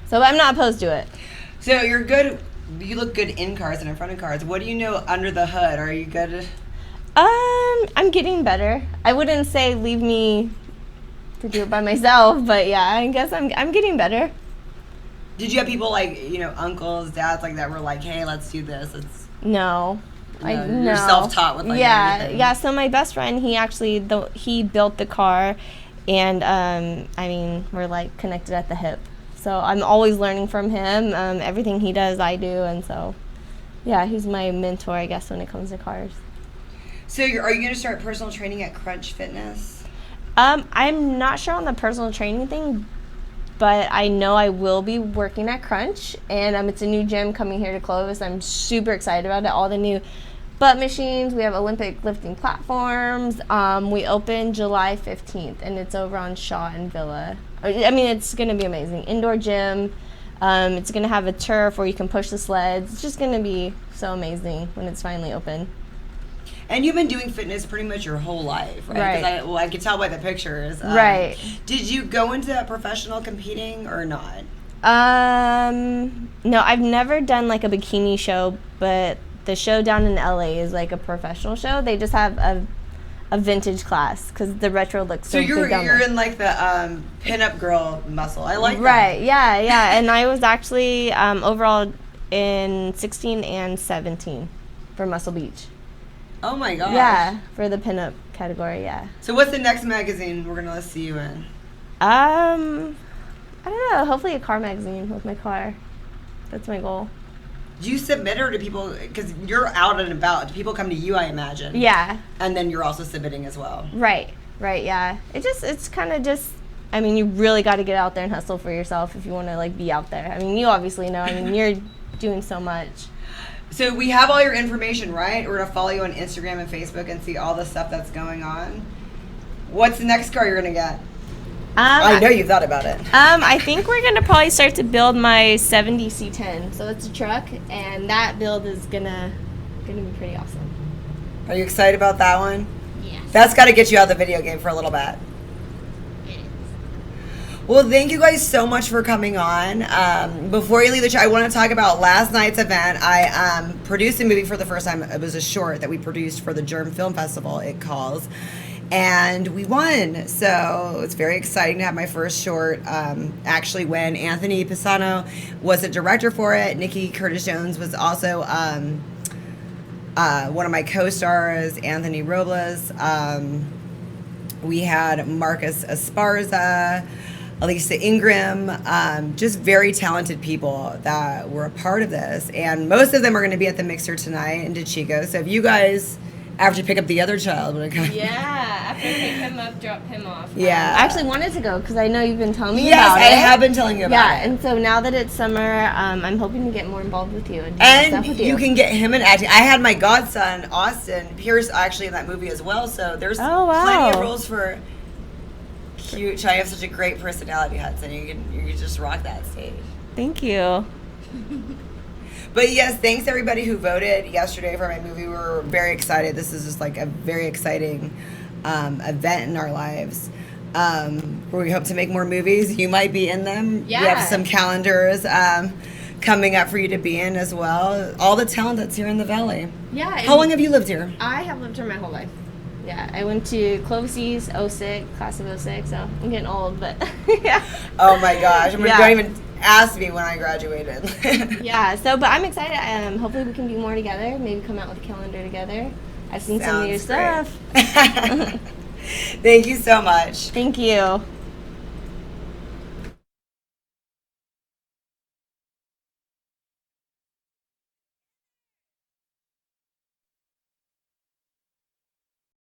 So I'm not opposed to it. So you're good. You look good in cars and in front of cars. What do you know under the hood? Are you good? I'm getting better. I wouldn't say leave me to do it by myself, but yeah, I guess I'm getting better. Did you have people like, uncles, dads like that were like, hey, let's do this? No. You're self-taught with like everything. Yeah, so my best friend, he built the car, and we're like connected at the hip. So I'm always learning from him. Everything he does, I do, and so yeah, he's my mentor, I guess, when it comes to cars. So are you going to start personal training at Crunch Fitness? I'm not sure on the personal training thing, but I know I will be working at Crunch, and it's a new gym coming here to Clovis. I'm super excited about it. All the new butt machines. We have Olympic lifting platforms. We open July 15th, and it's over on Shaw and Villa. I mean, it's going to be amazing. Indoor gym. It's going to have a turf where you can push the sleds. It's just going to be so amazing when it's finally open. And you've been doing fitness pretty much your whole life, right? Right. I could tell by the pictures. Right. Did you go into professional competing or not? No, I've never done like a bikini show, but the show down in LA is like a professional show. They just have a vintage class because the retro looks so you're big down you're there. in like the pinup girl muscle. I like that. Right, yeah. And I was actually overall in 16 and 17 for Muscle Beach. Oh my gosh. Yeah, for the pinup category, yeah. So what's the next magazine we're gonna see you in? I don't know. Hopefully a car magazine with my car. That's my goal. Do you submit, or do people, because you're out and about, do people come to you, I imagine? Yeah. And then you're also submitting as well. Right, yeah. It's kind of just, I mean, you really got to get out there and hustle for yourself if you want to like be out there. I mean, you obviously know. I mean, you're doing so much. So we have all your information, right? We're going to follow you on Instagram and Facebook and see all the stuff that's going on. What's the next car you're gonna get? I know you've thought about it. I think we're gonna probably start to build my 70 C10. So it's a truck, and that build is gonna be pretty awesome. Are you excited about that one? Yes. That's got to get you out of the video game for a little bit. Well, thank you guys so much for coming on. Before you leave the show, I want to talk about last night's event. I produced a movie for the first time. It was a short that we produced for the Germ Film Festival, it calls. And we won. So it's very exciting to have my first short actually win. Anthony Pisano was the director for it. Nikki Curtis-Jones was also one of my co-stars, Anthony Robles. We had Marcus Esparza, Alyssa Ingram, just very talented people that were a part of this. And most of them are going to be at the Mixer tonight in DeChico. So if you guys, after you pick up the other child, yeah, after I pick him up, drop him off. Yeah. I actually wanted to go because I know you've been telling me yes, about it. Yes, I have been telling you about it. Yeah, and so now that it's summer, I'm hoping to get more involved with you. And stuff with you can get him in acting. I had my godson, Austin Pierce, actually in that movie as well. So there's plenty of roles for cute. I have such a great personality, Hudson. You can just rock that stage. Thank you. But yes, thanks everybody who voted yesterday for my movie. We were very excited. This is just like a very exciting event in our lives where we hope to make more movies. You might be in them. Yeah. We have some calendars coming up for you to be in as well. All the talent that's here in the Valley. Yeah. How long have you lived here? I have lived here my whole life. Yeah, I went to Clovis East, 06, class of 06, so I'm getting old, but yeah. Oh my gosh, don't even ask me when I graduated. Yeah, but I'm excited. Hopefully we can do more together, maybe come out with a calendar together. I've seen some of your stuff. Thank you so much. Thank you.